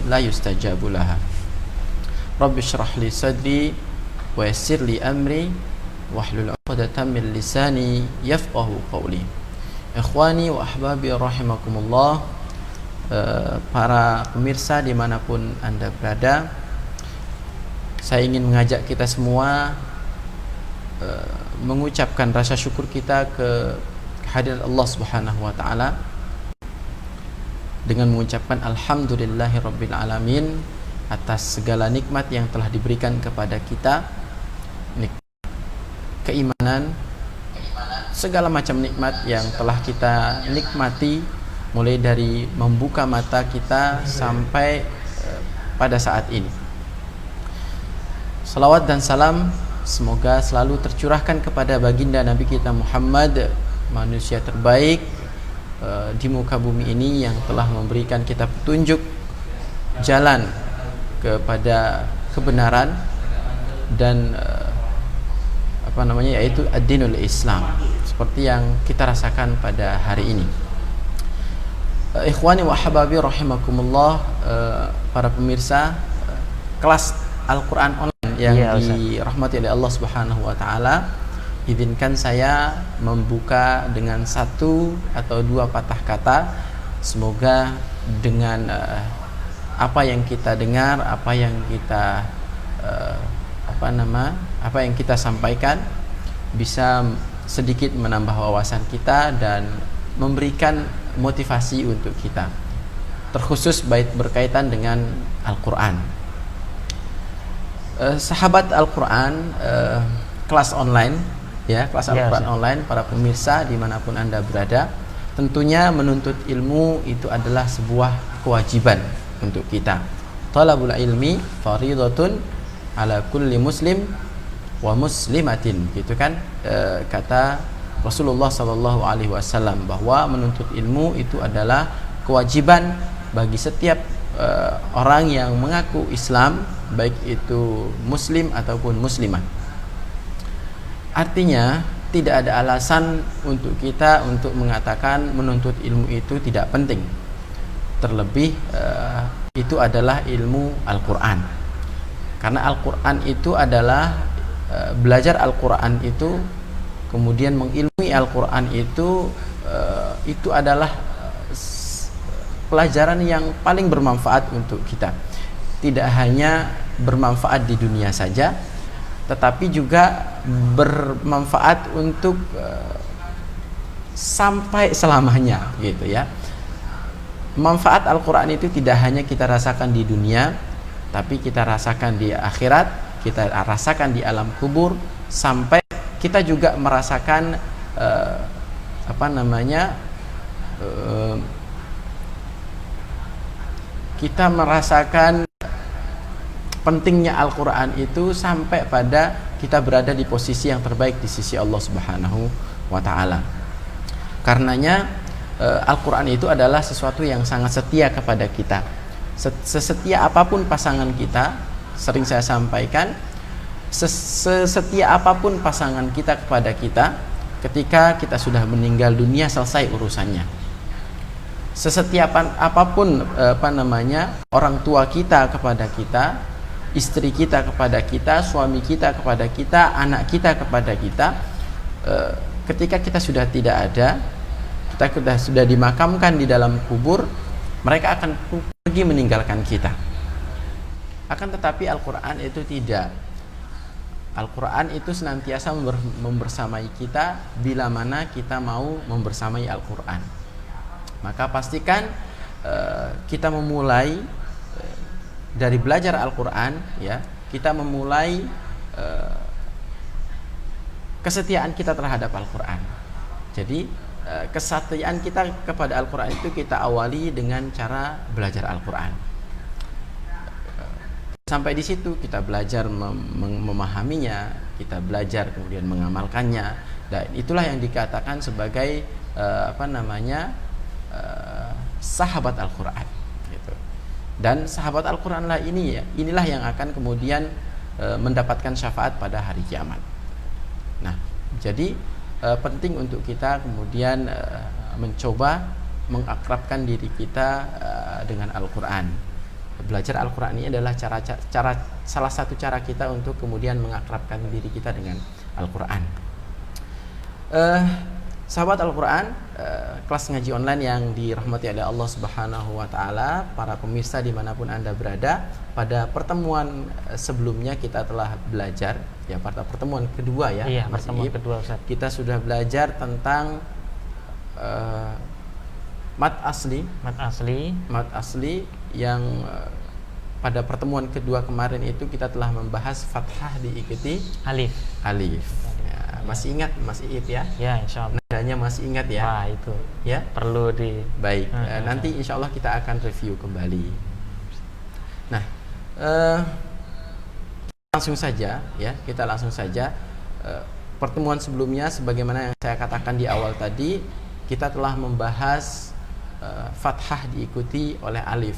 la yustajabu laha. Rabbi shrah li sadri wa yassir li amri wahlul 'uqdatam min lisani yafqahu qawli. Ikhwani wa ahbabi rahimakumullah, para pemirsa dimanapun Anda berada, saya ingin mengajak kita semua mengucapkan rasa syukur kita ke kehadirat Allah Subhanahu wa taala dengan mengucapkan alhamdulillahirabbil alamin atas segala nikmat yang telah diberikan kepada kita, keimanan, segala macam nikmat yang telah kita nikmati mulai dari membuka mata kita sampai pada saat ini. Salawat dan salam semoga selalu tercurahkan kepada baginda Nabi kita Muhammad, manusia terbaik di muka bumi ini, yang telah memberikan kita petunjuk jalan kepada kebenaran dan yaitu ad-dinul Islam, seperti yang kita rasakan pada hari ini. Ikhwani wa ahbabi rahimakumullah, para pemirsa, kelas Al-Quran online yang dirahmati oleh Allah Subhanahu wa taala, izinkan saya membuka dengan satu atau dua patah kata. Semoga dengan apa yang kita dengar, apa yang kita sampaikan bisa sedikit menambah wawasan kita dan memberikan motivasi untuk kita, terkhusus berkaitan dengan Al-Quran. Sahabat Al-Quran, kelas online kelas Al-Quran online, para pemirsa dimanapun Anda berada, tentunya menuntut ilmu itu adalah sebuah kewajiban untuk kita. Talabul ilmi faridatun ala kulli muslim wa muslimatin, gitu kan, kata Rasulullah SAW, bahwa menuntut ilmu itu adalah kewajiban bagi setiap orang yang mengaku Islam, baik itu muslim ataupun muslimah. Artinya tidak ada alasan untuk kita untuk mengatakan menuntut ilmu itu tidak penting. Terlebih itu adalah ilmu Al-Quran. Karena Al-Quran itu adalah belajar Al-Quran itu, kemudian mengilmui Al-Quran itu adalah pelajaran yang paling bermanfaat untuk kita. Tidak hanya bermanfaat di dunia saja, tetapi juga bermanfaat untuk sampai selamanya, gitu ya. Manfaat Al-Quran itu tidak hanya kita rasakan di dunia, tapi kita rasakan di akhirat, kita rasakan di alam kubur, sampai kita juga merasakan kita merasakan pentingnya Al-Quran itu sampai pada kita berada di posisi yang terbaik di sisi Allah Subhanahu wa ta'ala. Karenanya Al-Quran itu adalah sesuatu yang sangat setia kepada kita. Sesetia apapun pasangan kita, sering saya sampaikan, sesetia apapun pasangan kita kepada kita, ketika kita sudah meninggal dunia, selesai urusannya. Sesetia apapun orang tua kita kepada kita, istri kita kepada kita, suami kita kepada kita, anak kita kepada kita, ketika kita sudah tidak ada, kita sudah dimakamkan di dalam kubur, mereka akan pergi meninggalkan kita. Akan tetapi Al-Quran itu tidak. Al-Quran itu senantiasa membersamai kita bila mana kita mau membersamai Al-Quran. Maka pastikan kita memulai dari belajar Al-Quran, ya, kita memulai kesetiaan kita terhadap Al-Quran. Jadi kesetiaan kita kepada Al-Quran itu kita awali dengan cara belajar Al-Quran. Sampai di situ kita belajar memahaminya, kita belajar kemudian mengamalkannya, dan itulah yang dikatakan sebagai sahabat Al-Quran. Dan sahabat Al-Quran lah inilah yang akan kemudian mendapatkan syafaat pada hari kiamat. Nah, jadi penting untuk kita kemudian mencoba mengakrabkan diri kita dengan Al-Quran. belajar Al-Quran ini adalah salah satu cara kita untuk kemudian mengakrabkan diri kita dengan Al-Quran. Sahabat Al-Quran, kelas ngaji online yang dirahmati oleh Allah Subhanahu wa Ta'ala, para pemirsa dimanapun Anda berada, pada pertemuan sebelumnya kita telah belajar, ya pada pertemuan kedua ya, iya, pertemuan kedua Ustaz. Kita sudah belajar tentang mat asli yang pada pertemuan kedua kemarin itu kita telah membahas fathah diikuti alif. Ya, masih ingat Mas Iip ya? Ya, insyaallah. Nadanya masih ingat ya? Wah, itu ya perlu di baik. Nanti insyaallah kita akan review kembali. Nah, kita langsung saja pertemuan sebelumnya sebagaimana yang saya katakan di awal tadi, kita telah membahas fathah diikuti oleh alif.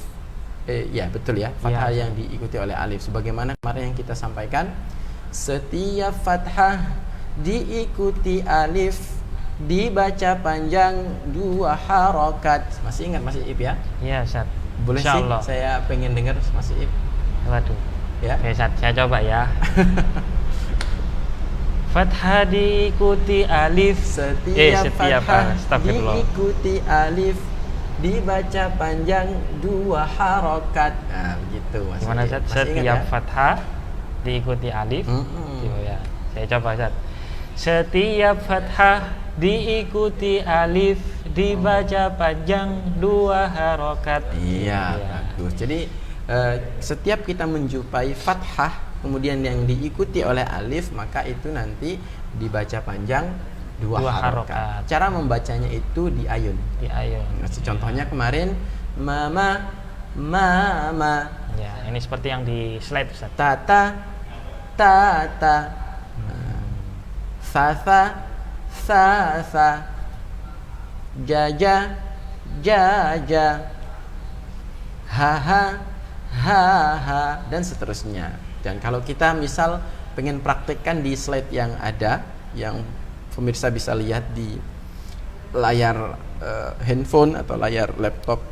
Ya betul ya, fathah yang diikuti oleh alif. Sebagaimana kemarin yang kita sampaikan, setiap fathah diikuti alif dibaca panjang 2 harokat. Masih ingat Mas Iip ya? Iya Ustaz. Boleh sih, saya pengen dengar Mas Iip. Waduh. Ya. Oke Ustaz, saya coba ya. Fathah diikuti alif. Setiap fathah diikuti alif dibaca panjang 2 harokat. Nah begitu Mas. Gimana Ustaz? Setiap fathah diikuti alif. Ya. Saya coba Ustaz. Setiap fathah diikuti alif dibaca panjang 2 harokat. Iya, bagus. Jadi setiap kita menjumpai fathah kemudian yang diikuti oleh alif, maka itu nanti dibaca panjang 2 harokat. Cara membacanya itu di ayun. Contohnya kemarin mama. Ya, ini seperti yang di slide Ustaz. Tata. Sasa. Jaja. Haha. Dan seterusnya. Dan kalau kita misal pengen praktekkan di slide yang ada, yang pemirsa bisa lihat di layar handphone atau layar laptop,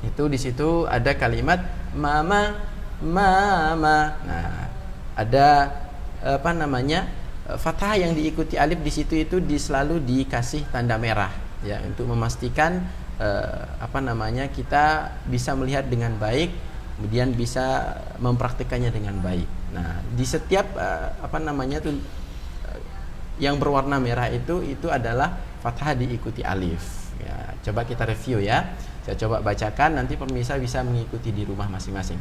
itu di situ ada kalimat mama. Nah, ada fathah yang diikuti alif di situ itu selalu dikasih tanda merah ya, untuk memastikan kita bisa melihat dengan baik, kemudian bisa mempraktikannya dengan baik. Nah, di setiap yang berwarna merah itu adalah fathah diikuti alif. Ya, coba kita review ya. Saya coba bacakan, nanti pemirsa bisa mengikuti di rumah masing-masing.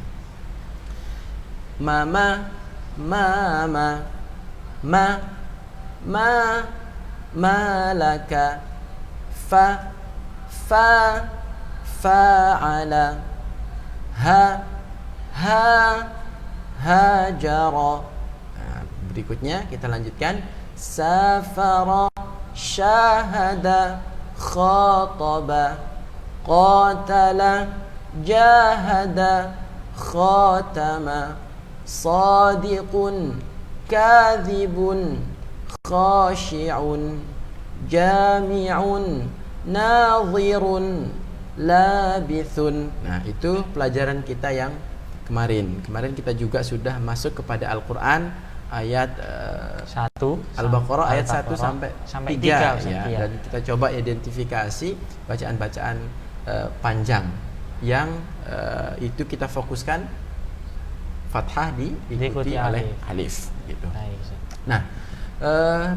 Mama. Malaka. Fa'ala. Hajara. Nah, berikutnya kita lanjutkan. Safara. Syahada. Khataba. Qatala. Jahada. Khatama. Sadiqun. Kadhibun. Khashi'un. Jami'un. Nadhirun. Labithun. Nah, itu pelajaran kita yang kemarin kita juga sudah masuk kepada Al-Quran ayat 1 Al-Baqarah ayat 1 sampai 3 ya. Dan kita coba identifikasi bacaan-bacaan panjang yang itu kita fokuskan fathah diikuti oleh alif gitu. Nah,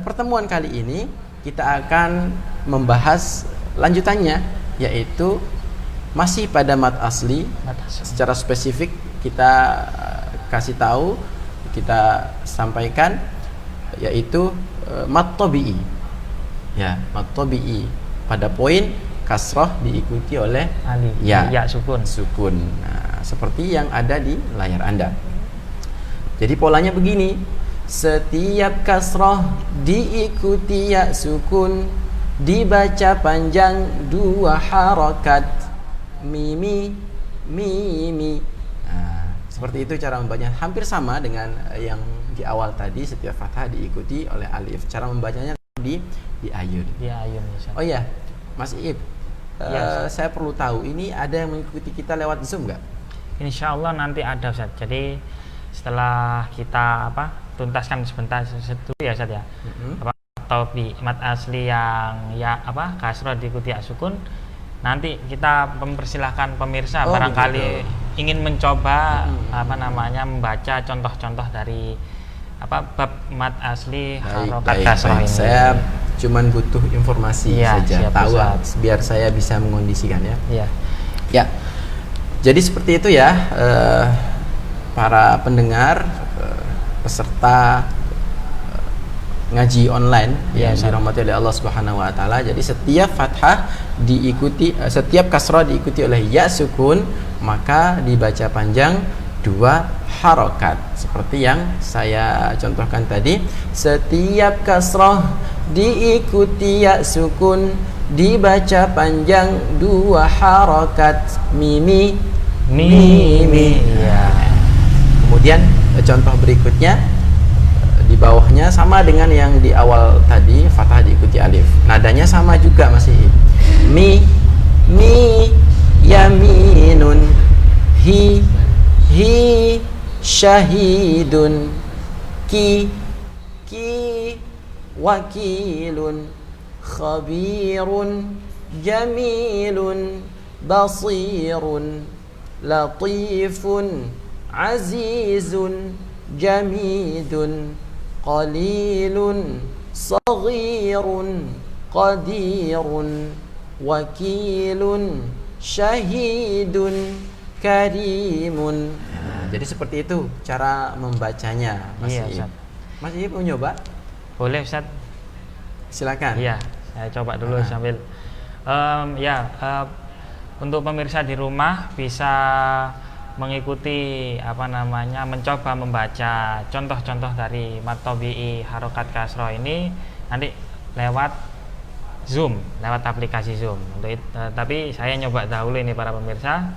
pertemuan kali ini kita akan membahas lanjutannya, yaitu masih pada mat asli. Secara spesifik kita kasih tahu, kita sampaikan, yaitu mat tabi'i. Ya, mat tabi'i pada poin kasrah diikuti oleh alif, ya sukun. Nah, seperti yang ada di layar Anda. Jadi polanya begini: setiap kasrah diikuti ya sukun dibaca panjang 2 harokat. Mimi. Nah, seperti itu cara membacanya, hampir sama dengan yang di awal tadi. Setiap fathah diikuti oleh alif. Cara membacanya di ayun. Oh ya, Mas Iip, saya perlu tahu, ini ada yang mengikuti kita lewat Zoom nggak? Insya Allah nanti ada Ustaz. Jadi setelah kita tuntaskan sebentar itu ya Ustaz ya. Atau di mat asli yang ya kasroh diikuti sukun, nanti kita mempersilahkan pemirsa barangkali ingin mencoba membaca contoh-contoh dari bab mat asli harokat kasroh ini. Saya cuman butuh informasi saja, tahu biar saya bisa mengondisikan ya. Iya. Ya. Jadi seperti itu ya, para pendengar, peserta ngaji online yang dirahmati oleh Allah Subhanahu wa taala. Jadi setiap fathah diikuti, setiap kasrah diikuti oleh ya sukun, maka dibaca panjang 2 harokat seperti yang saya contohkan tadi. Setiap kasrah diikuti ya sukun, dibaca panjang 2 harokat. Mimi ya. Kemudian contoh berikutnya di bawahnya sama dengan yang di awal tadi, fathah diikuti alif, nadanya sama juga masih. Mi yaminun, hi syahidun, ki wakilun, khabirun, jamilun, basirun, latifun, azizun, jamidun, qalilun, saghirun, qadirun, wakilun, syahidun, karimun. Jadi seperti itu cara membacanya, Mas Iib. Mas Iib mau nyoba? Boleh Ustaz. Silakan. Iya, saya coba dulu sambil untuk pemirsa di rumah bisa mengikuti mencoba membaca contoh-contoh dari mat tabi'i harokat kasroh ini nanti lewat Zoom, lewat aplikasi Zoom. Tapi saya nyoba dahulu ini para pemirsa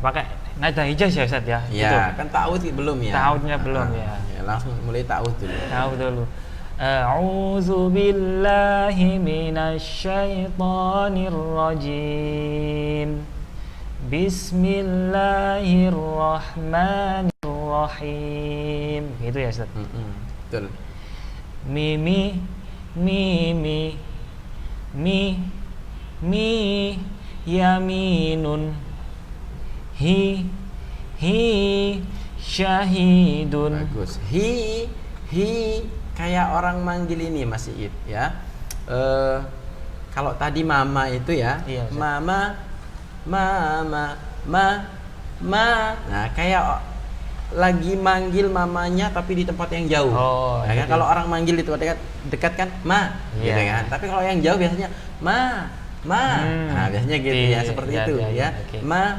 pakai nada hijaz ya Ustaz ya. Iya, kan ta'awudz belum ya. Ta'awudznya belum ya. Langsung mulai ta'awudz dulu. Ta'awudz dulu. A'udzu billahi minasyaitonir rajim. Bismillahirrahmanirrahim. Gitu ya Ustaz. Betul. Mi yaminun, hi syahidun. Bagus. Hi kayak orang manggil ini Mas Iib ya. Kalau tadi mama itu ya, iya, mama, nah kayak lagi manggil mamanya tapi di tempat yang jauh. Kan kalau orang manggil di tempat dekat kan gitu kan. Tapi kalau yang jauh biasanya ma. Nah, biasanya gitu ya, seperti itu ya. Okay. Ma.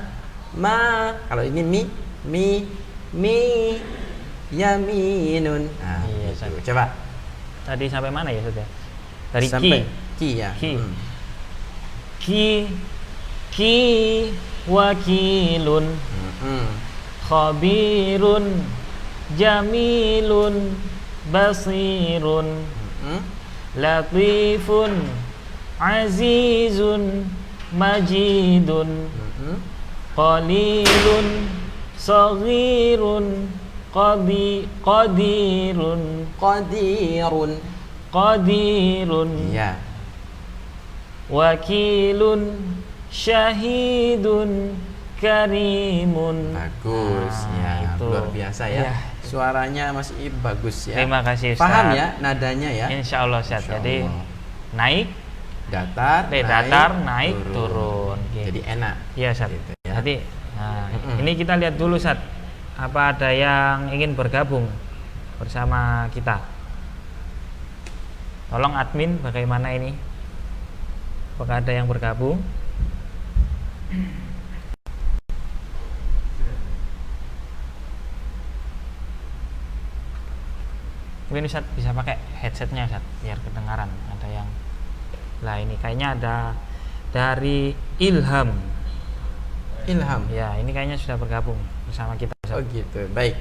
Kalau ini mi yaminun. Nah, gitu. Coba. Tadi sampai mana ya Ustaz? Dari sampai ki ya. Ki wakilun, khabirun, jamilun, basirun, latifun, azizun, majidun, qalilun, saghirun, qadirun, ya. Wakilun, syahidun, karimun. Bagus ya, luar biasa ya. Suaranya Mas Iib bagus ya. Terima kasih Ustaz. Paham ya nadanya ya? Insya Allah Ustaz. Jadi naik, datar, naik, turun. Jadi enak. Iya Ustaz. Gitu ya. Jadi ini kita lihat dulu Ustaz. Apa ada yang ingin bergabung bersama kita? Tolong admin bagaimana ini? Apakah ada yang bergabung? Mungkin Ustaz bisa pakai headsetnya Ustaz biar kedengaran. Ada yang ini kayaknya ada dari Ilham. Ya, ini kayaknya sudah bergabung bersama kita Ustaz. Oh gitu, baik.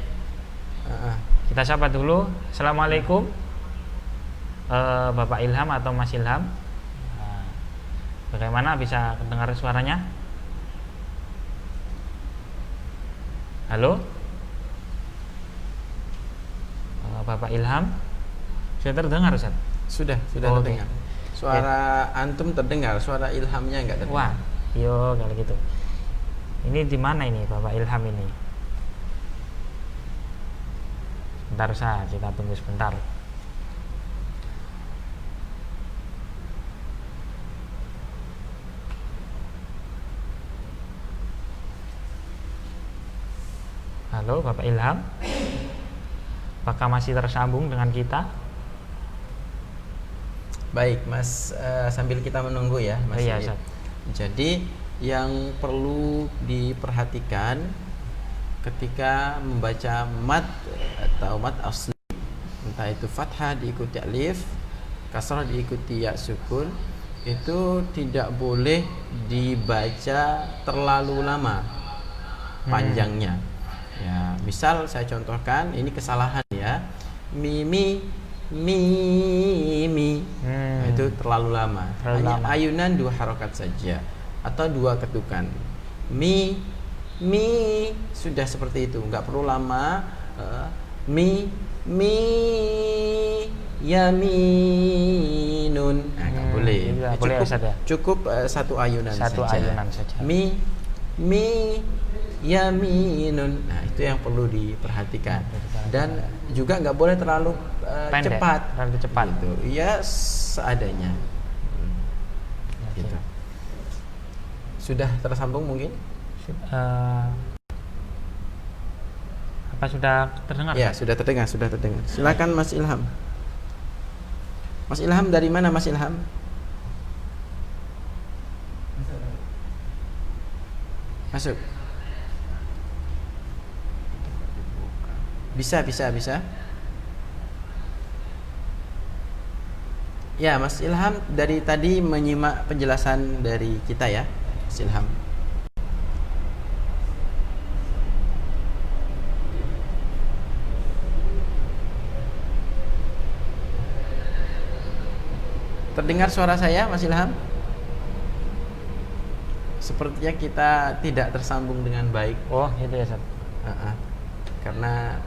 Kita sapa dulu. Assalamualaikum Bapak Ilham atau Mas Ilham. Bagaimana bisa dengar suaranya? Halo? Bapak Ilham? Sudah terdengar Ustaz? Sudah Oh, terdengar. Suara antum terdengar, suara Ilhamnya enggak terdengar. Wah, yo kalau gitu. Ini di mana ini Bapak Ilham ini? Sebentar saja, kita tunggu sebentar. Halo Bapak Ilham, apakah masih tersambung dengan kita? Baik Mas, sambil kita menunggu ya Mas. Iya, Iip. Ustaz. Jadi yang perlu diperhatikan ketika membaca mat atau mat asli, entah itu fathah diikuti alif, kasrah diikuti ya sukun, itu tidak boleh dibaca terlalu lama panjangnya. Ya, misal saya contohkan, ini kesalahan ya. Mimi mi. Nah, itu terlalu lama. Hanya ayunan 2 harokat saja atau 2 ketukan. Mi sudah seperti itu, nggak perlu lama. Mi yaminun. Nah, nggak boleh. Cukup 1 ayunan Satu saja. ayunan saja. Mi yaminun. Nah, itu yang perlu diperhatikan. Dan juga nggak boleh terlalu cepat. Terlalu cepat. Gitu. Ya seadanya. Gitu. Sudah tersambung mungkin? Apa sudah terdengar? Ya, sudah terdengar. Silakan Mas Ilham. Mas Ilham dari mana Mas Ilham? Masuk. Bisa. Ya, Mas Ilham dari tadi menyimak penjelasan dari kita ya, Mas Ilham. Terdengar suara saya, Mas Ilham? Sepertinya kita tidak tersambung dengan baik. Oh, itu ya, Ustaz. Karena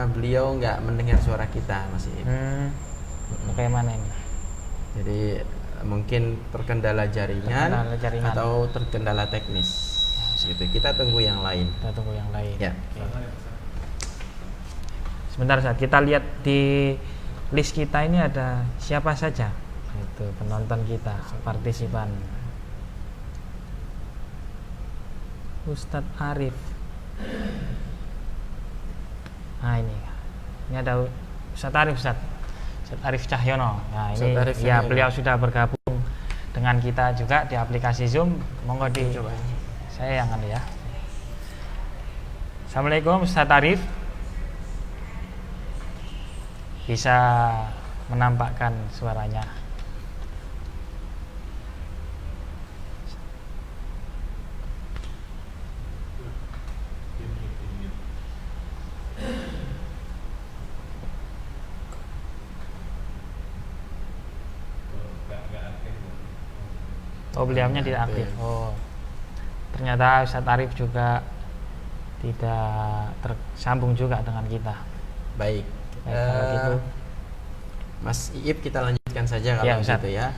beliau nggak mendengar suara kita, Mas Iip. Bagaimana ini? Jadi mungkin terkendala jaringan atau terkendala teknis. Gitu. Kita tunggu yang lain. Ya. Okay. Sebentar saat kita lihat di list kita ini ada siapa saja itu penonton kita, partisipan. Ustadz Arif. Nah ini ada Ustadz Arif Cahyono. Nah ini ya beliau sudah bergabung dengan kita juga di aplikasi Zoom. Monggo dicoba. Saya yang ya. Assalamualaikum Ustadz Arif. Bisa menampakkan suaranya. Oh, beliaunya tidak aktif. Oh, ternyata Ustadz Arif juga tidak tersambung juga dengan kita. Baik. Kalau gitu, Mas Iip kita lanjutkan saja kalau gitu ya.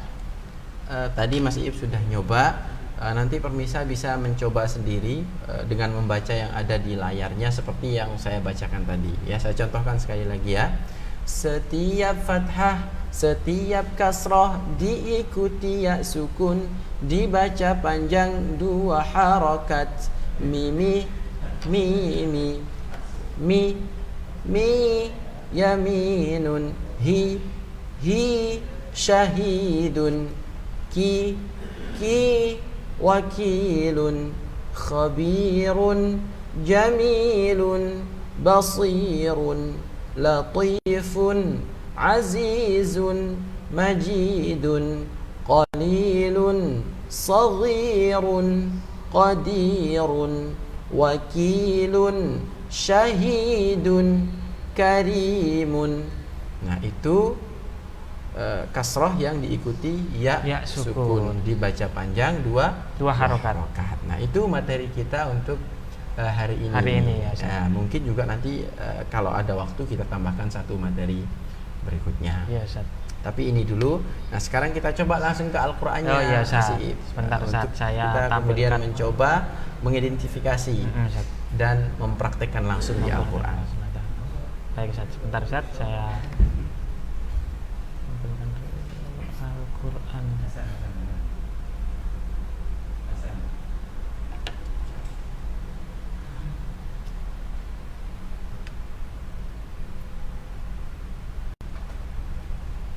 Tadi Mas Iip sudah nyoba. Nanti pemirsa bisa mencoba sendiri dengan membaca yang ada di layarnya seperti yang saya bacakan tadi. Ya, saya contohkan sekali lagi ya. Setiap fathah, setiap kasrah diikuti ya sukun, dibaca panjang 2 harokat. Mi yaminun. Hi syahidun. Ki wakilun. Khabirun jamilun. Basirun latifun. Azizun majidun. Qalilun saghirun. Qadirun wakilun. Syahidun karimun. Nah, itu kasroh yang diikuti ya sukun, dibaca panjang 2 harokat. Nah, itu materi kita untuk hari ini. Hari ini ya, Ustaz. Nah, mungkin juga nanti kalau ada waktu kita tambahkan satu materi berikutnya. Iya, Ustaz. Tapi ini dulu. Nah, sekarang kita coba langsung ke Al-Qur'annya. Oh iya, Ustaz. Masih, Sebentar, Ustaz. untuk Saya kita kemudian tampilkan. mencoba mengidentifikasi Ustaz. dan mempraktekkan langsung di Al-Qur'an. Sebentar. Baik, Ustaz. Sebentar, Ustaz. Saya tampilkan Al-Qur'an.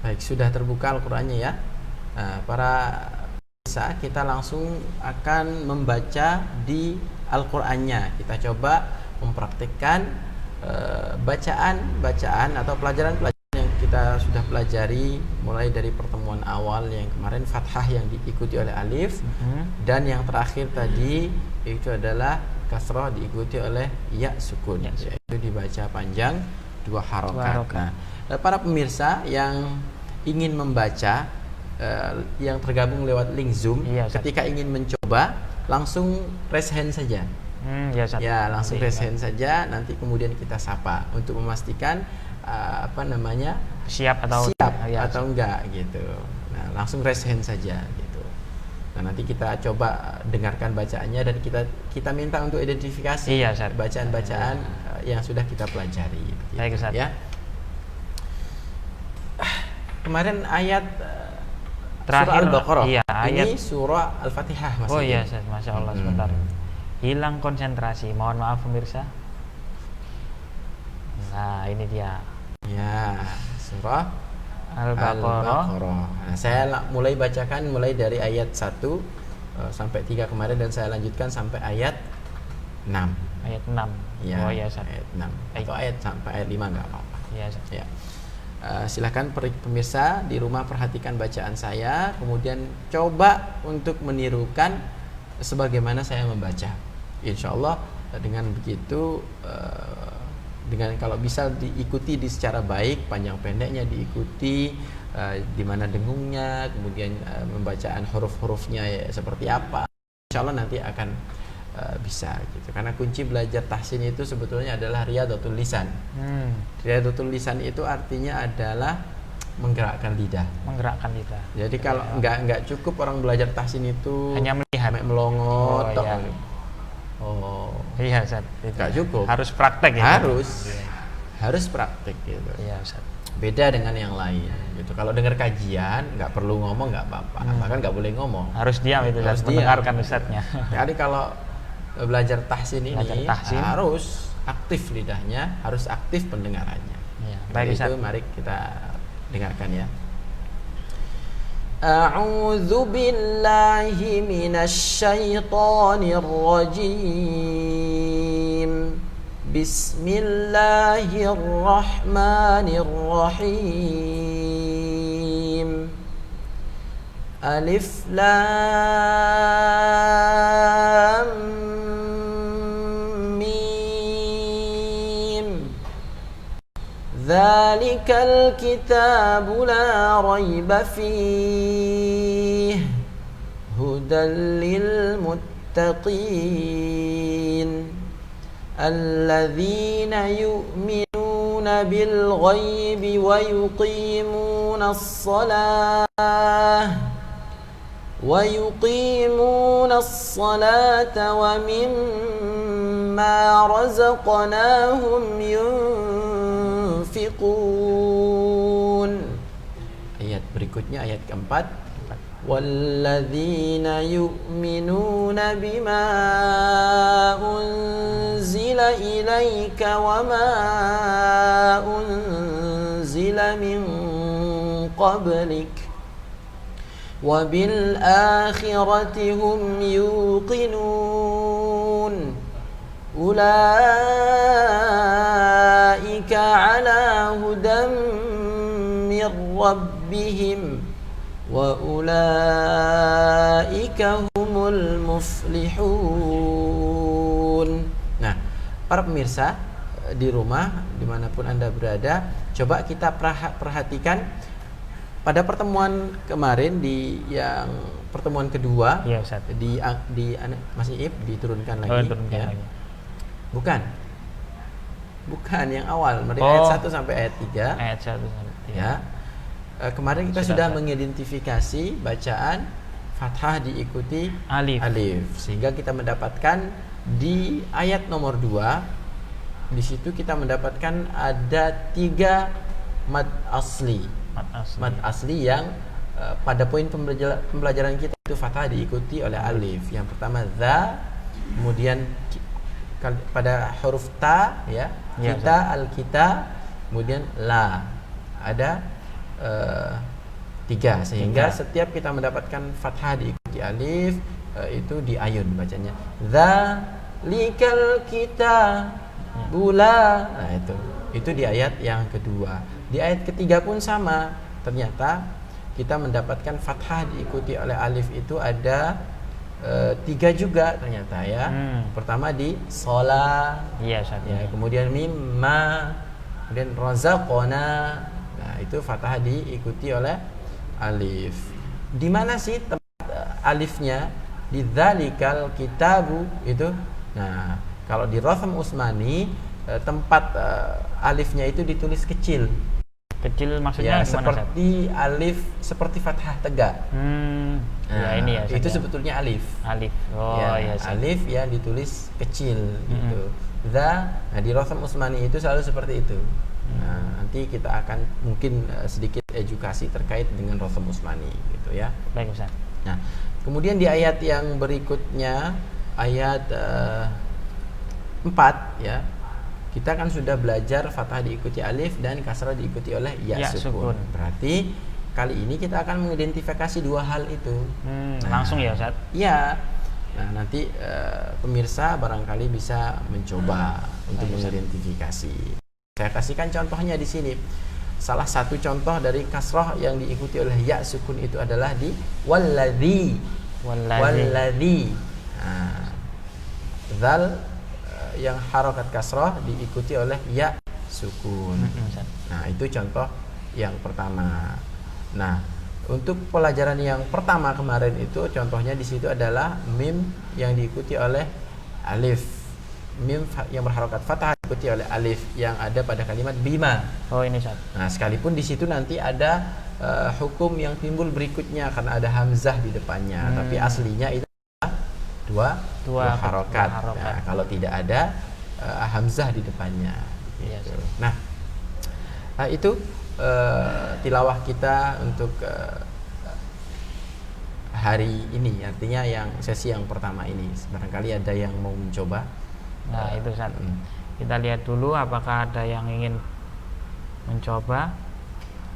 Baik, sudah terbuka Al-Qur'annya ya. Nah, para pemirsa, kita langsung akan membaca di Al-Qur'annya. Kita coba mempraktikkan bacaan atau pelajaran-pelajaran yang kita sudah pelajari mulai dari pertemuan awal yang kemarin fathah yang diikuti oleh alif, dan yang terakhir tadi itu adalah kasrah diikuti oleh ya sukun, yaitu dibaca panjang 2 harokat. Nah, para pemirsa yang ingin membaca yang tergabung lewat link Zoom, ketika ingin mencoba langsung raise hand saja. Ya, langsung raise hand saja, nanti kemudian kita sapa untuk memastikan siap atau enggak gitu. Nah, langsung raise hand saja gitu. Nah, nanti kita coba dengarkan bacaannya dan kita minta untuk identifikasi bacaan-bacaan yang sudah kita pelajari. Baik, Ustaz. Ya. Kemarin ayat terakhir surah Al-Baqarah. Iya, ini surah Al-Fatihah. Oh iya, Ustaz. Masya Allah. Sebentar. Hilang konsentrasi, mohon maaf pemirsa. Nah, ini dia. Ya, surah Al-Baqarah. Nah, saya mulai bacakan mulai dari ayat 1 sampai 3 kemarin, dan saya lanjutkan sampai ayat 6. Ayat 6. Ya, oh iya, Ustaz. ayat 6 atau ayat sampai ayat 5 enggak apa-apa. Iya, Ustaz. Ya. Silahkan pemirsa di rumah perhatikan bacaan saya, kemudian coba untuk menirukan sebagaimana saya membaca. Insya Allah dengan begitu, dengan kalau bisa diikuti secara baik, panjang pendeknya diikuti, di mana dengungnya, kemudian pembacaan huruf-hurufnya seperti apa, insya Allah nanti akan bisa gitu. Karena kunci belajar tahsin itu sebetulnya adalah riyadhatul lisan. Riyadhatul lisan itu artinya adalah menggerakkan lidah. Jadi kalau nggak cukup orang belajar tahsin itu hanya melihat, melongot. Iya, Ustaz. Nggak cukup. Harus praktek ya. Harus praktek gitu. Iya, Ustaz. Beda dengan yang lain gitu. Kalau dengar kajian nggak perlu ngomong nggak apa-apa, bahkan nggak boleh ngomong. Harus diam itu, harus mendengarkan ustadznya. Jadi kalau belajar tahsin ini harus aktif lidahnya, harus aktif pendengarannya. Ya, baik, itu mari kita dengarkan ya. A'udzu billahi minasy syaithanir rajim. Bismillahirrahmanirrahim. Alif Lam Mim. Dzalikal kitabu la raiba fihi hudan lil muttaqin. الذين يؤمنون بالغيب ويقيمون الصلاة ومما رزقناهم ينفقون. Ayat berikutnya, ayat keempat. وَالَّذِينَ يُؤْمِنُونَ بِمَا أُنزِلَ إِلَيْكَ وَمَا أُنزِلَ مِن قَبْلِكَ وَبِالْآخِرَةِ هُمْ يُوقِنُونَ أُولَئِكَ عَلَى هُدًى مِّن رَّبِّهِمْ وَأُولَئِكَ هُمُ الْمُفْلِحُونَ. Nah, para pemirsa di rumah dimanapun Anda berada, coba kita perhatikan pada pertemuan kemarin di yang pertemuan kedua. Iya, Ustaz. Di Mas Iib diturunkan lagi. Turunkan lagi. Bukan. Bukan yang awal, dari Oh. ayat 1 sampai ayat 3. Ayat 1 sampai 3. Ya. Kemarin kita Sudah, sudah Ustaz. mengidentifikasi bacaan fathah diikuti Alif. sehingga kita mendapatkan di ayat nomor 2, di situ kita mendapatkan ada 3 mad asli. Mad asli yang pada poin pembelajaran kita itu fathah diikuti oleh alif. Yang pertama za, kemudian pada huruf ta ya, Ya, kita al-kita, kemudian la. Ada 3 sehingga 3. setiap kita mendapatkan fathah diikuti alif itu diayun bacanya. Dzalikal kita bula. Nah, itu di ayat yang kedua. Di ayat ketiga pun sama. Ternyata kita mendapatkan fathah diikuti oleh alif itu ada 3 juga ternyata ya. Pertama di shola, Iya, Ustaz. ya, kemudian mimma, kemudian razaqona. Nah, itu fathah diikuti oleh alif. Di mana sih tempat alifnya? Di dzalikal kitabu itu. Nah, kalau di Rotham Usmani tempat alifnya itu ditulis kecil. Kecil maksudnya Ya, gimana, seperti alif, seperti fathah tegak. Ya ini ya, Ustaz, itu ya. sebetulnya alif. Alif. Oh Ya, iya, Ustaz. alif yang ditulis kecil gitu. Nah, di Rotham Usmani itu selalu seperti itu. Nah, nanti kita akan mungkin sedikit edukasi terkait dengan Rotham Usmani gitu ya. Baik, Ustaz. Nah, kemudian di ayat yang berikutnya, ayat 4 ya, kita kan sudah belajar fathah diikuti alif dan kasrah diikuti oleh ya sukun. Berarti kali ini kita akan mengidentifikasi 2 hal itu. Langsung ya, Ustaz? Iya. Nah, nanti pemirsa barangkali bisa mencoba untuk mengidentifikasi. Saya kasihkan contohnya di sini. Salah satu contoh dari kasrah yang diikuti oleh ya sukun itu adalah di walladzi. Nah, zal yang harokat kasrah diikuti oleh ya sukun. Nah, itu contoh yang pertama. Nah, untuk pelajaran yang pertama kemarin itu contohnya di situ adalah mim yang diikuti oleh alif. Mim yang berharokat fathah diikuti oleh alif yang ada pada kalimat bima. Oh, ini, Ustaz. Nah, sekalipun di situ nanti ada hukum yang timbul berikutnya karena ada hamzah di depannya, tapi aslinya itu dua harokat. Nah, kalau tidak ada hamzah di depannya. Gitu. Nah, itu tilawah kita untuk hari ini, artinya yang sesi yang pertama ini. Barangkali ada yang mau mencoba. Nah, itu, Ustaz. Kita lihat dulu apakah ada yang ingin mencoba.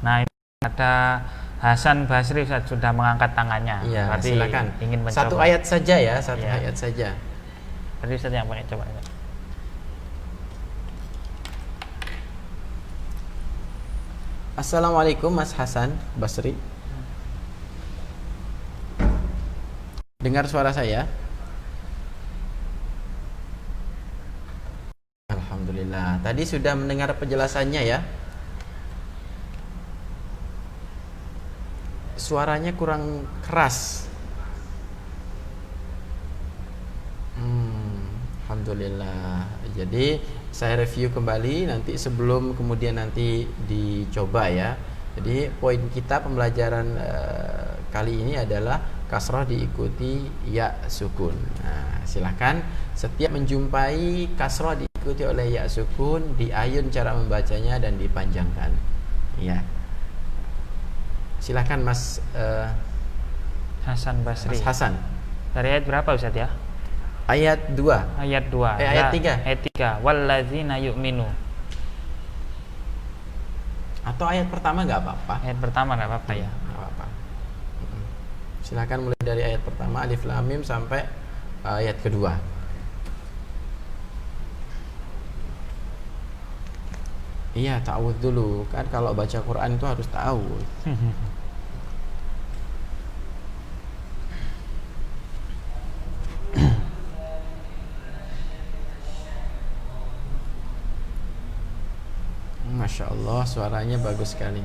Nah, ini ada Hasan Basri, Ustaz, sudah mengangkat tangannya. Iya, berarti silakan. Ingin mencoba. Satu ayat saja ya, satu ayat saja. Berarti Ustaz yang pakai coba. Assalamualaikum Mas Hasan Basri. Dengar suara saya? Alhamdulillah. Tadi sudah mendengar penjelasannya ya. Suaranya kurang keras. Alhamdulillah. Jadi saya review kembali nanti sebelum kemudian nanti dicoba ya. Jadi poin kita pembelajaran kali ini adalah kasrah diikuti ya sukun. Nah, silakan setiap menjumpai kasrah diikuti oleh ya sukun, diayun cara membacanya dan dipanjangkan. Ya. Silakan Mas Hasan Basri. Mas Hasan. Dari ayat berapa, Ustaz ya? Ayat 2. Ayat 2. Ayat 3. Ayat 3. Walladzina yu'minu. Atau ayat pertama nggak apa-apa. Ayat pertama nggak apa-apa ya. Nggak apa-apa. Silakan mulai dari ayat pertama alif lam mim sampai ayat kedua. Iya, ta'awudz dulu. Kan kalau baca Quran itu harus ta'awudz. Masya Allah, suaranya bagus sekali.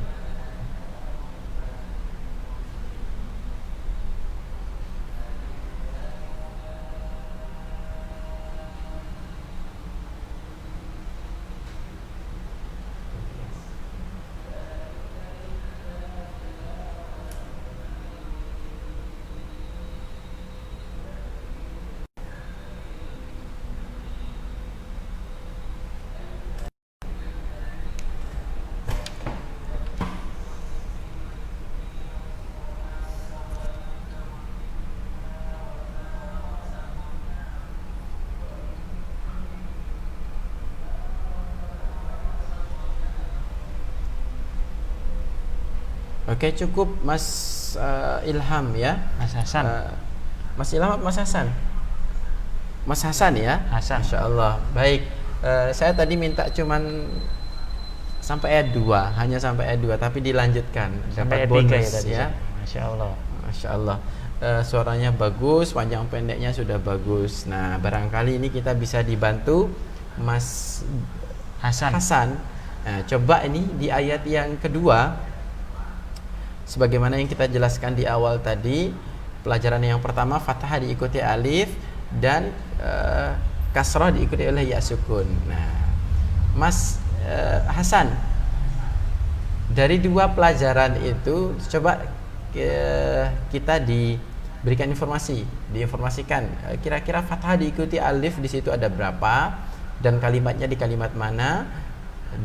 Oke, cukup Mas Ilham ya. Mas Hasan. Mas Ilham atau Mas Hasan? Mas Hasan ya. Hasan. Masya Allah. Baik. Saya tadi minta cuman sampai ayat 2, hanya sampai ayat 2, tapi dilanjutkan Sampai dapat ayat 3 bonus ya tadi. ya. Masya Allah. Masya Allah. Suaranya bagus, panjang pendeknya sudah bagus. Nah, barangkali ini kita bisa dibantu Mas Hasan. Nah, coba ini di ayat yang kedua, sebagaimana yang kita jelaskan di awal tadi, pelajaran yang pertama fathah diikuti alif dan kasrah diikuti oleh ya sukun. Nah, Mas Hasan, dari dua pelajaran itu coba kita diberikan diinformasikan kira-kira fathah diikuti alif di situ ada berapa dan kalimatnya di kalimat mana,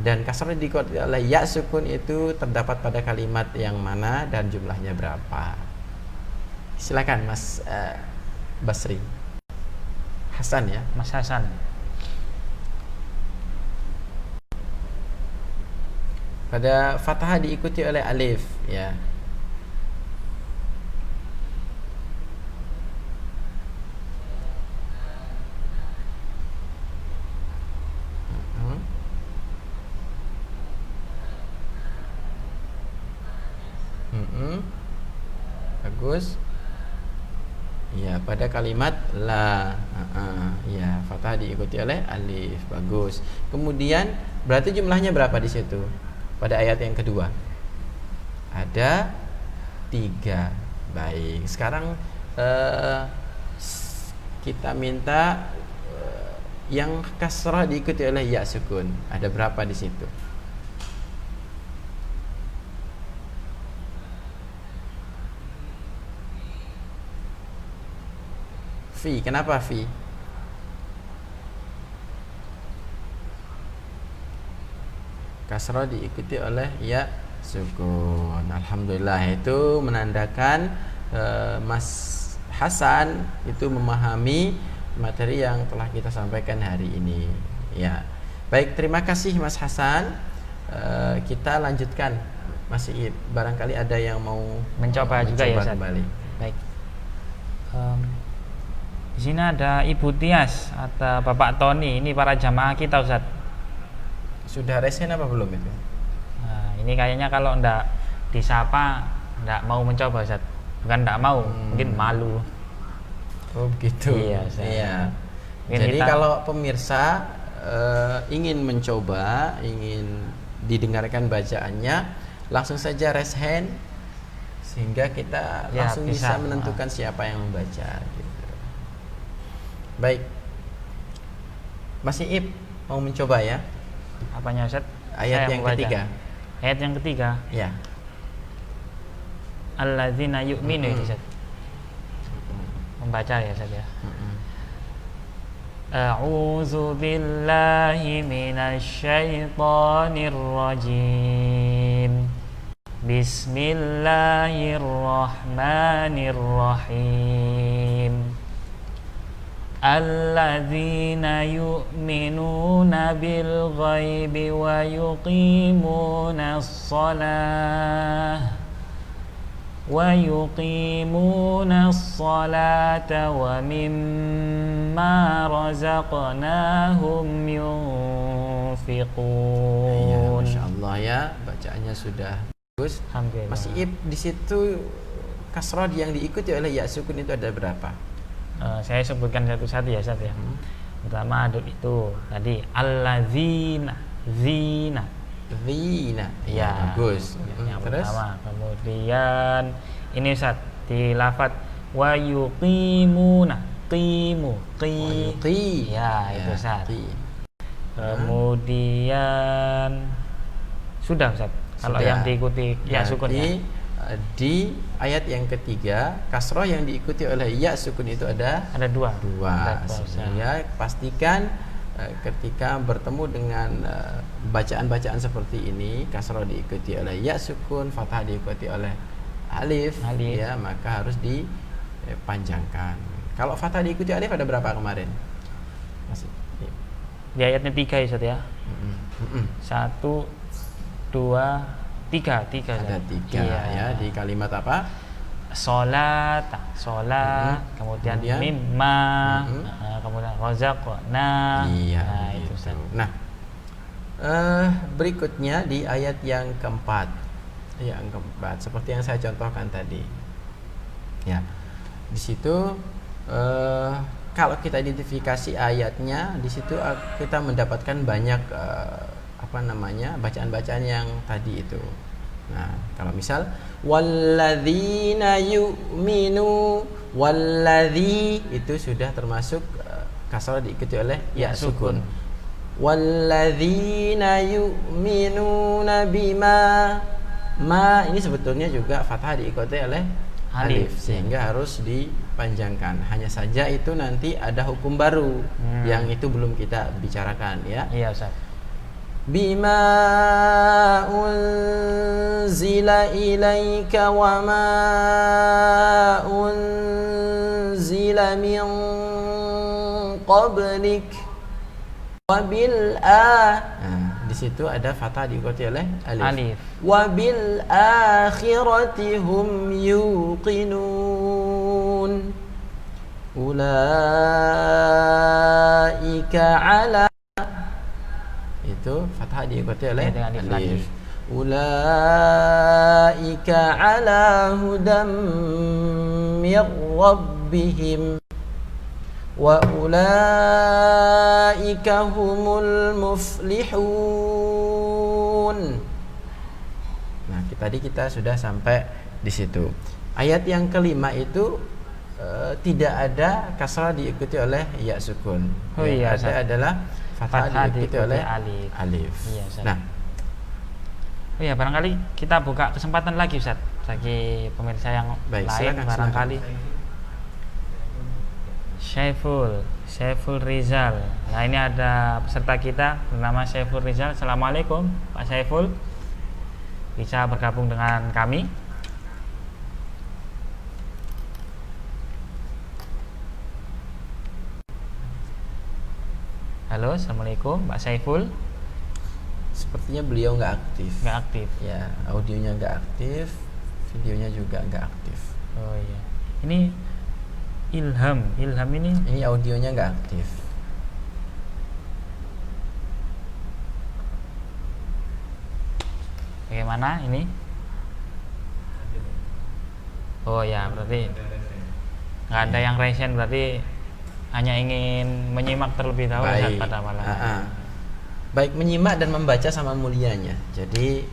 dan kasrah diikuti oleh ya sukun itu terdapat pada kalimat yang mana dan jumlahnya berapa. Silakan Mas Basri. Hasan ya. Mas Hasan. Pada fathah diikuti oleh alif ya. Bagus. Ya, pada kalimat la. Ya, fathah diikuti oleh alif. Bagus. Kemudian berarti jumlahnya berapa di situ? Pada ayat yang kedua ada 3. Baik. Sekarang kita minta yang kasrah diikuti oleh ya sukun. Ada berapa di situ? Fi, kenapa fi? Kasrah diikuti oleh ya sukun. Alhamdulillah, itu menandakan Mas Hasan itu memahami materi yang telah kita sampaikan hari ini. Ya, baik, terima kasih Mas Hasan. Kita lanjutkan, masih barangkali ada yang mau mencoba juga ya Ustaz. Kembali. Baik. Di sini ada Ibu Tias atau Bapak Tony, ini para jamaah kita Ustaz. Sudah resen apa belum itu? Nah, ini kayaknya kalau ndak disapa ndak mau mencoba Ustaz. Bukan ndak mau, mungkin malu. Oh begitu. Iya, iya. Jadi kalau pemirsa ingin mencoba, ingin didengarkan bacaannya, langsung saja raise hand sehingga kita langsung bisa menentukan siapa yang membaca gitu. Baik, Mas Iib mau mencoba ya? Apanya Ustaz? Ayat yang ketiga. Ayat yang ketiga. Ya. Alladzina yu'minu Ustaz. Membaca ya Ustaz ya. A'udzu billahi minasy syaithanir rajim. Bismillahirrahmanirrahim. Alladzina yu'minuna bil ghaibi wa yuqimunas salata wa mimma razaqnahum yunfiqun. Ya, Masya Allah ya, bacaannya sudah bagus. Mas Iib, di situ kasrah yang diikuti oleh ya sukun itu ada berapa? Saya sebutkan satu-satu ya Ustaz ya. Pertama ada itu tadi alladzina, zina. Ya, bagus. Yang pertama. Kemudian ini Ustaz di lafaz wa yuqimuna, ya itu Ustaz. Kemudian sudah Ustaz. Kalau yang diikuti ya sukun ya. Di ayat yang ketiga, kasroh yang diikuti oleh ya sukun itu ada dua. Sehingga pastikan ketika bertemu dengan bacaan-bacaan seperti ini, kasroh diikuti oleh ya sukun, fathah diikuti oleh alif. Ya, maka harus dipanjangkan. Kalau fathah diikuti alif ada berapa kemarin? Di ayatnya 3 ya Ustaz ya. 1, 2, tiga Ada Ustaz. 3 Iya. ya di kalimat apa? Sholat, kemudian mimma, kemudian rozaqna. Iya, Nah, itu begitu. Ustaz. Nah, berikutnya di ayat yang keempat, seperti yang saya contohkan tadi. Ya, di situ kalau kita identifikasi ayatnya, di situ kita mendapatkan banyak bacaan-bacaan yang tadi itu. Nah, kalau misal walladzina yu'minu, walladzi itu sudah termasuk kasrah diikuti oleh ya sukun. Walladzina yu'minuna bima, ma ini sebetulnya juga fathah diikuti oleh alif, sehingga harus dipanjangkan. Hanya saja itu nanti ada hukum baru yang itu belum kita bicarakan ya. Iya Ustaz. Bima unzila ilaika wa ma unzila min qablik wabil di situ ada fathah diikuti oleh alif. Wabil akhirati hum yuqinun. Ulaika ala, itu fathah diikuti oleh alif. Ulaika ala hudam mir rabbihim wa ulaika humul muflihun. Nah, tadi kita sudah sampai di situ. Ayat yang kelima itu tidak ada kasrah diikuti oleh ya sukun. Yang ada adalah fathah diikuti oleh alif. Iya, nah, barangkali kita buka kesempatan lagi Ustaz bagi pemirsa yang lain. Barangkali Syaiful Rizal. Nah, ini ada peserta kita bernama Syaiful Rizal. Assalamualaikum Pak Syaiful, bisa bergabung dengan kami? Halo, assalamualaikum Pak Syaiful. Sepertinya beliau nggak aktif. Ya, audionya nggak aktif, videonya juga nggak aktif. Oh iya. Ini Ilham ini audionya nggak aktif. Bagaimana ini? Oh ya, berarti nggak ada yang resen, berarti hanya ingin menyimak terlebih dahulu pada malam. Baik menyimak dan membaca sama mulianya. Jadi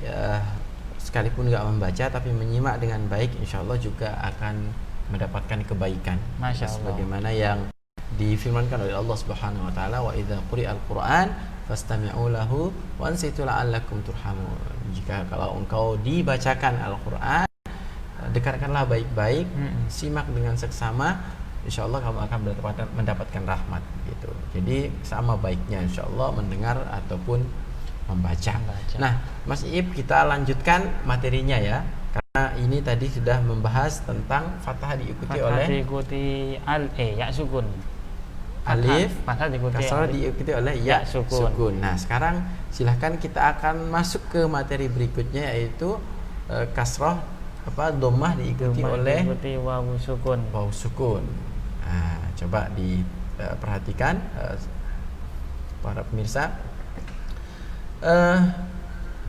sekalipun nggak membaca tapi menyimak dengan baik, insya Allah juga akan mendapatkan kebaikan. Masya Allah. Sebagaimana yang difirmankan oleh Allah Subhanahu wa taala, wa idza quri'al Qur'an fastami'u lahu wa ansitu la'allakum turhamun. Jika kalau engkau dibacakan Al-Qur'an, dekatkanlah baik-baik, simak dengan seksama, insyaallah kamu akan mendapatkan rahmat gitu. Jadi sama baiknya insyaallah mendengar ataupun membaca. Nah, Mas Iib, kita lanjutkan materinya ya. Karena ini tadi sudah membahas tentang fathah diikuti oleh ya sukun. Alif, fathah diikuti oleh ya sukun. Nah, sekarang silahkan kita akan masuk ke materi berikutnya, yaitu kasroh dhammah diikuti oleh wawu sukun. Nah, coba diperhatikan para pemirsa.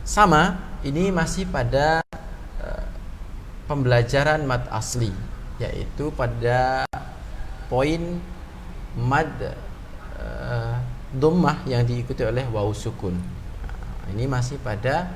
Sama, ini masih pada pembelajaran mad asli, yaitu pada poin mad dhammah yang diikuti oleh wawu sukun. Nah, ini masih pada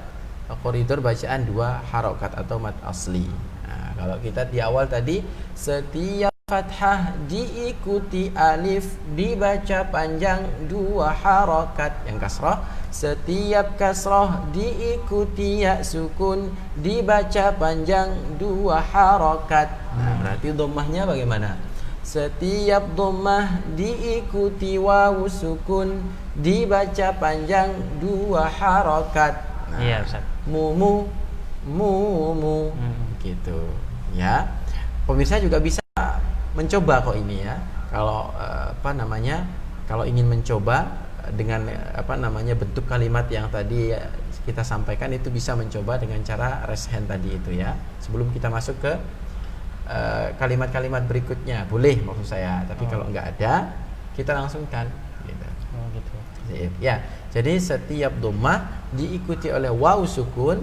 koridor bacaan 2 harokat atau mad asli. Nah, kalau kita di awal tadi, setiap fathah diikuti alif dibaca panjang 2 harokat yang kasrah. Setiap kasrah diikuti ya sukun dibaca panjang 2 harokat. Nah, berarti dhammahnya bagaimana? Setiap dhammah diikuti wawu sukun dibaca panjang 2 harokat. Nah, iya Ustaz. Mumu gitu ya. Pemirsa juga bisa mencoba kok ini ya. Kalau kalau ingin mencoba dengan bentuk kalimat yang tadi kita sampaikan itu bisa mencoba dengan cara raise hand tadi itu ya. Sebelum kita masuk ke kalimat-kalimat berikutnya, boleh maksud saya. Tapi kalau nggak ada, kita langsungkan. Gitu. Oh gitu. Ya, jadi setiap dhammah diikuti oleh waw sukun,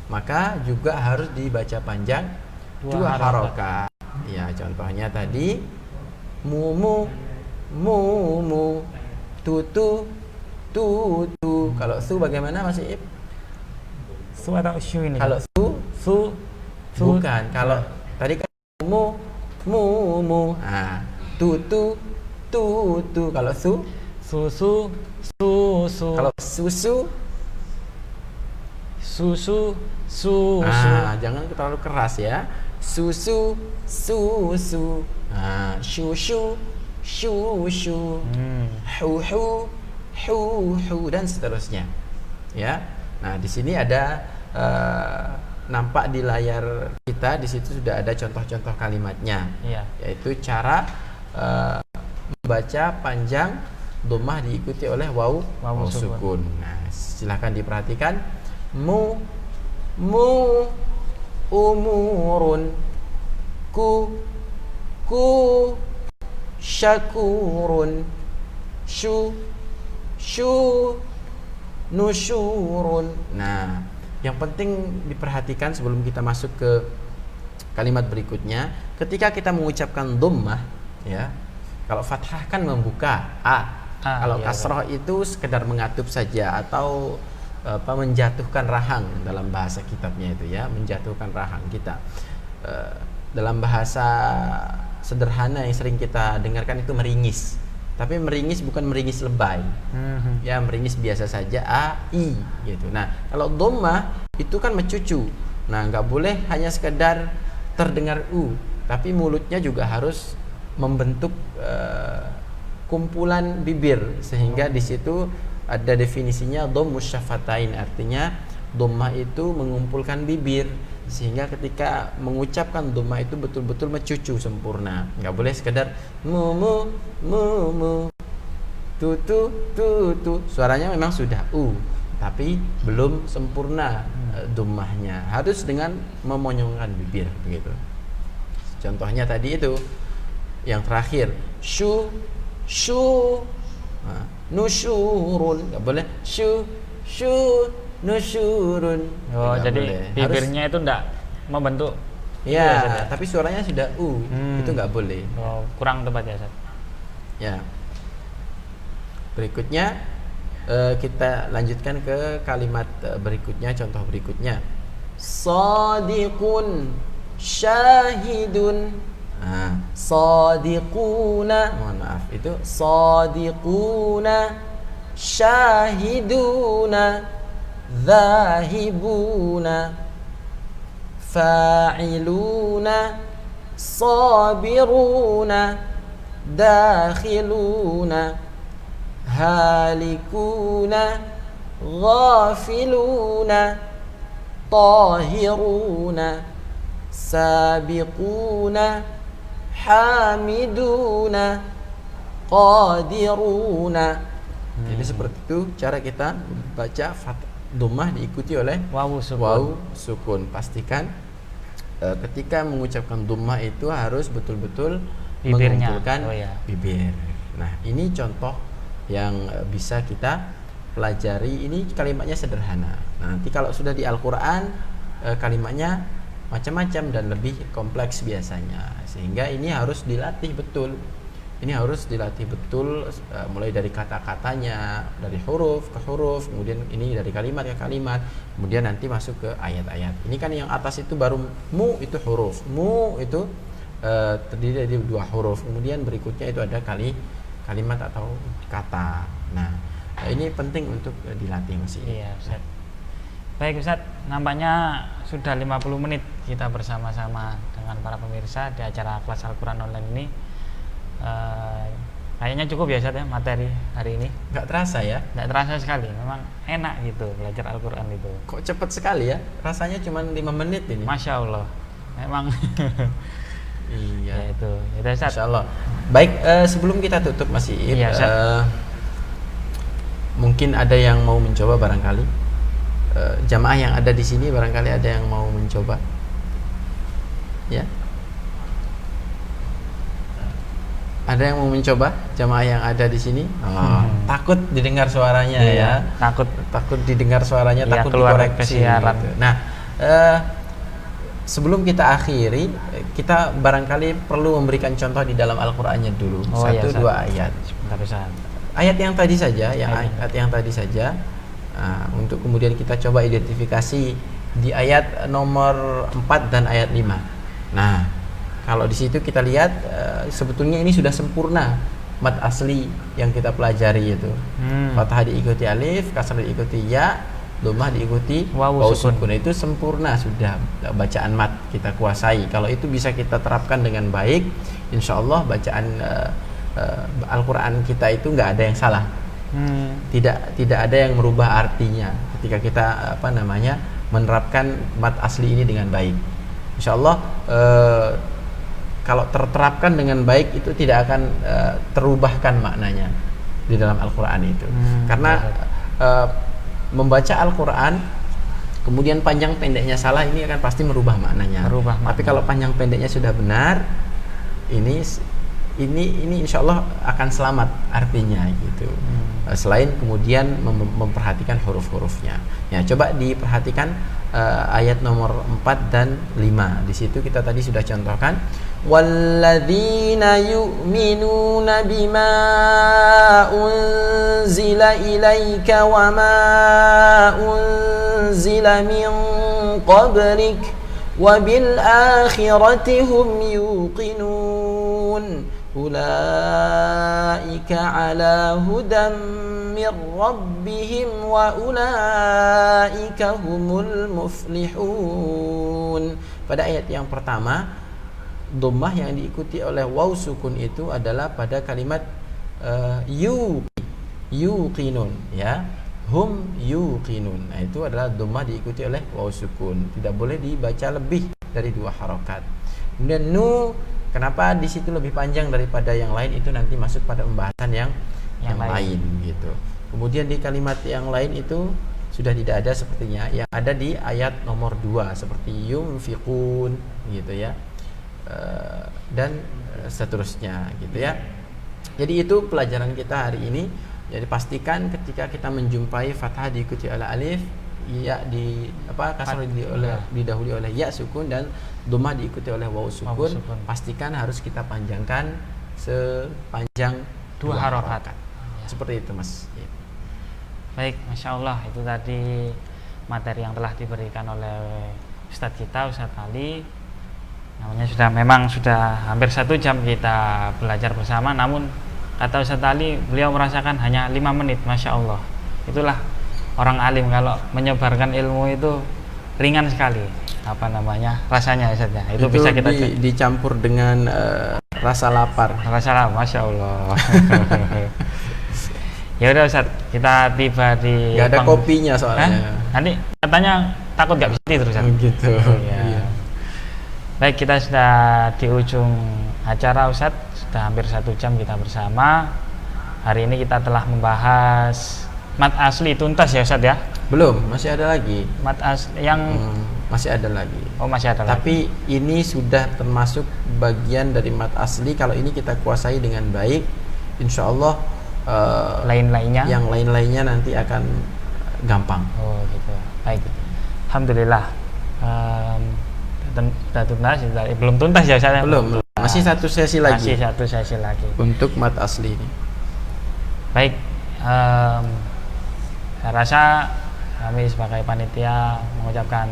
maka juga harus dibaca panjang dua harokat. Ya, contohnya tadi mumu, mumu, tutu, tutu. Kalau su bagaimana Mas Iib? Su atau shu ini? Kalau su bukan. Kalau tadi kan mu, mumu. Nah, tutu, tutu. Kalau su, Susu, susu. kalau susu, Susu, susu. jangan terlalu keras ya. Susu, susu. Shushu, shushu. Hu, hu, dan seterusnya. Ya. Nah, di sini ada nampak di layar kita, di situ sudah ada contoh-contoh kalimatnya. Iya. Yaitu cara membaca panjang dhammah diikuti oleh waw sukun. Nah, silahkan diperhatikan. Mu, umurun, ku, syakurun, shu, nusyurun. Nah, yang penting diperhatikan sebelum kita masuk ke kalimat berikutnya, ketika kita mengucapkan dhammah ya. Kalau fathah kan membuka kalau kasroh itu sekedar mengatup saja atau menjatuhkan rahang dalam bahasa kitabnya itu ya, menjatuhkan rahang kita. Dalam bahasa sederhana yang sering kita dengarkan itu meringis. Tapi meringis bukan meringis lebay. Ya, meringis biasa saja i gitu. Nah, kalau dhammah itu kan mencucu. Nah, nggak boleh hanya sekedar terdengar tapi mulutnya juga harus membentuk kumpulan bibir sehingga di situ ada definisinya dhammus syafatain, artinya dhammah itu mengumpulkan bibir sehingga ketika mengucapkan dhammah itu betul-betul mencucu sempurna. Nggak boleh sekedar mu tu. Suaranya memang sudah tapi belum sempurna dhammahnya. Harus dengan memonyongkan bibir begitu. Contohnya tadi itu yang terakhir shu nusyurun, nggak boleh shu nusyurun. Jadi boleh. bibirnya itu enggak membentuk ya, tapi suaranya sudah itu nggak boleh. Kurang tepat ya Ustaz. Ya, berikutnya kita lanjutkan ke kalimat berikutnya, contoh berikutnya. Sadiqun syahidun. Sadiquna, mohon maaf, itu sadiquna syahiduna dhahibuna fa'iluna sabiruna dakhiluna halikuna ghafiluna tahiruna sabiquna hamiduna qadiruna. Jadi seperti itu cara kita baca dhammah diikuti oleh waw sukun. Pastikan ketika mengucapkan dhammah itu harus betul-betul mengumpulkan bibir. Nah, ini contoh yang bisa kita pelajari. Ini kalimatnya sederhana. Nah, nanti kalau sudah di Al-Qur'an kalimatnya macam-macam dan lebih kompleks biasanya, sehingga ini harus dilatih betul. Mulai dari kata-katanya, dari huruf ke huruf, kemudian ini dari kalimat ke kalimat, kemudian nanti masuk ke ayat-ayat. Ini kan yang atas itu baru mu itu huruf, mu itu terdiri dari 2 huruf, kemudian berikutnya itu ada kalimat atau kata. Nah, ini penting untuk dilatih masih. Iya, Ustaz. Baik Ustaz, nampaknya sudah 50 menit kita bersama-sama dengan para pemirsa di acara kelas Al-Quran online ini. Kayaknya cukup ya Ustaz ya materi hari ini. Nggak terasa ya? Nggak terasa sekali, memang enak gitu belajar Al-Quran itu. Kok cepat sekali ya? Rasanya cuma 5 menit ini. Masya Allah, memang. Iya. Ya itu Ustaz. Masya Allah. Baik, sebelum kita tutup Mas Iib, mungkin ada yang mau mencoba barangkali jamaah yang ada di sini barangkali ada yang mau mencoba. Ya. Ada yang mau mencoba jamaah yang ada di sini? Takut didengar suaranya ya. Takut didengar suaranya, takut dikoreksi. Gitu. Nah, sebelum kita akhiri, kita barangkali perlu memberikan contoh di dalam Al-Qur'annya dulu. Satu dua ayat. Sebentar, ayat yang tadi saja, ayat yang tadi saja. Untuk kemudian kita coba identifikasi di ayat nomor 4 dan ayat 5. Nah, kalau di situ kita lihat sebetulnya ini sudah sempurna mad asli yang kita pelajari itu. Fathah diikuti alif, kasrah diikuti ya, dhammah diikuti waw sukun. Itu sempurna sudah bacaan mad kita kuasai. Kalau itu bisa kita terapkan dengan baik, insyaallah bacaan Al-Qur'an kita itu nggak ada yang salah. Tidak ada yang merubah artinya ketika kita menerapkan mad asli ini dengan baik. Insyaallah kalau terterapkan dengan baik itu tidak akan terubahkan maknanya di dalam Al-Qur'an itu. Karena membaca Al-Qur'an kemudian panjang pendeknya salah, ini akan pasti merubah maknanya. Tapi kalau panjang pendeknya sudah benar, ini insyaallah akan selamat artinya gitu. Selain kemudian memperhatikan huruf-hurufnya. Ya, coba diperhatikan ayat nomor 4 dan 5. Di situ kita tadi sudah contohkan, walladzina yu'minuna bima unzila ilaika wa ma unzila min qablik wa bil akhirati hum yuqinun ulaika ala hudan min rabbihim wa ulaika humul muflihun. Pada ayat yang pertama, dhammah yang diikuti oleh waw sukun itu adalah pada kalimat yuqinun ya. Hum yuqinun. Nah, itu adalah dhammah diikuti oleh waw sukun. Tidak boleh dibaca lebih dari 2 harokat. Kemudian kenapa di situ lebih panjang daripada yang lain, itu nanti masuk pada pembahasan yang lain gitu. Kemudian di kalimat yang lain itu sudah tidak ada sepertinya. Yang ada di ayat nomor 2 seperti yunfiqun gitu ya. Dan seterusnya gitu ya. Jadi itu pelajaran kita hari ini. Jadi pastikan ketika kita menjumpai fathah diikuti oleh alif, ya kasrah didahului oleh ya sukun, dan dhammah diikuti oleh waw sukun, pastikan harus kita panjangkan sepanjang 2 harokat. Seperti itu, Mas. Ya. Baik, Masya Allah, itu tadi materi yang telah diberikan oleh Ustadz kita, Ustadz Ali. Namanya memang sudah hampir 1 jam kita belajar bersama, namun kata Ustadz Ali, beliau merasakan hanya 5 menit, Masya Allah. Itulah orang alim, kalau menyebarkan ilmu itu ringan sekali rasanya Ustadz ya. Itu bisa kita dicampur dengan rasa lapar. Masya Allah. Ya udah Ustadz, kita tiba di nggak ada kopinya soalnya. Nanti katanya takut nggak bisa tidur Ustadz. Gitu. Ya. Iya. Baik, kita sudah di ujung acara Ustadz, sudah hampir 1 jam kita bersama. Hari ini kita telah membahas mad asli tuntas ya Ustadz ya? Belum, masih ada lagi. Mad asli yang masih ada lagi. Oh, masih ada lagi. Tapi ini sudah termasuk bagian dari mad asli. Kalau ini kita kuasai dengan baik, insya Allah yang lain-lainnya nanti akan gampang. Oh gitu. Baik. Alhamdulillah. Sudah tuntas, belum tuntas ya saya. Belum. Masih 1 sesi lagi. Masih 1 sesi lagi. Untuk mad asli ini. Baik. Saya rasa kami sebagai panitia mengucapkan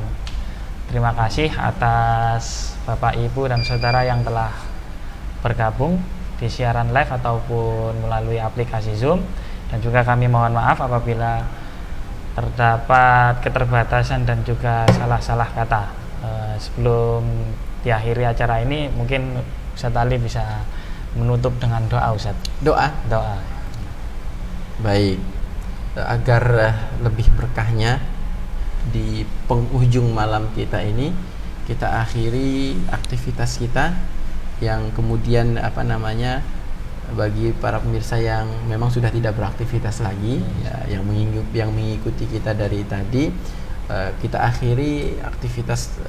terima kasih atas Bapak, Ibu, dan Saudara yang telah bergabung di siaran live ataupun melalui aplikasi Zoom, dan juga kami mohon maaf apabila terdapat keterbatasan dan juga salah-salah kata. Sebelum diakhiri acara ini, mungkin Ustadz Ali bisa menutup dengan doa Ustadz. Doa. Baik, agar lebih berkahnya di penghujung malam kita ini, kita akhiri aktivitas kita yang kemudian bagi para pemirsa yang memang sudah tidak beraktivitas lagi ya, yang mengikuti kita dari tadi, kita akhiri aktivitas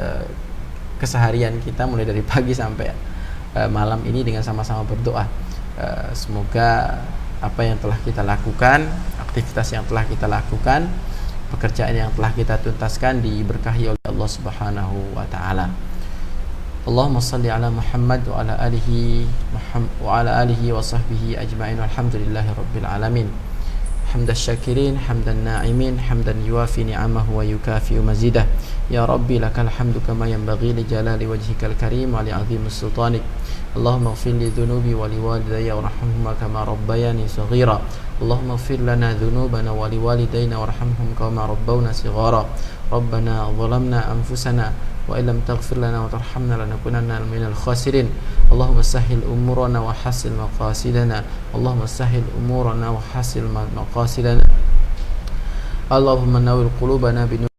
keseharian kita mulai dari pagi sampai malam ini dengan sama-sama berdoa. Semoga apa yang telah kita lakukan, aktivitas yang telah kita lakukan, pekerjaan yang telah kita tuntaskan diberkahi oleh Allah Subhanahu wa taala. Allahumma shalli ala Muhammad wa ala alihi wa sahbihi ajma'in walhamdulillahi rabbil alamin. Hamdan syakirin, hamdan na'imin, hamdan yuafi ni'amahu wa yukafi'u mazidah. Ya Rabbi lakal hamdu kama yanbaghi li jalali wajhikal karim wa li 'azimi sultanik. Allahumma ighfir li dhunubi wa li walidayya warhamhuma kama rabbayani shaghira. Allahumma ighfir lana dhunubana wa li walidayna warhamhum kama rabbawna shighara. Rabbana zalamna anfusana wa illam taghfir lana wa tarhamna lanakunanna minal khasirin. Allahumma sahhil umurana wa hasil maqasidana. Allahumma sahhil umurana wa hasil maqasidana. Allahumma nawwir qulubana bi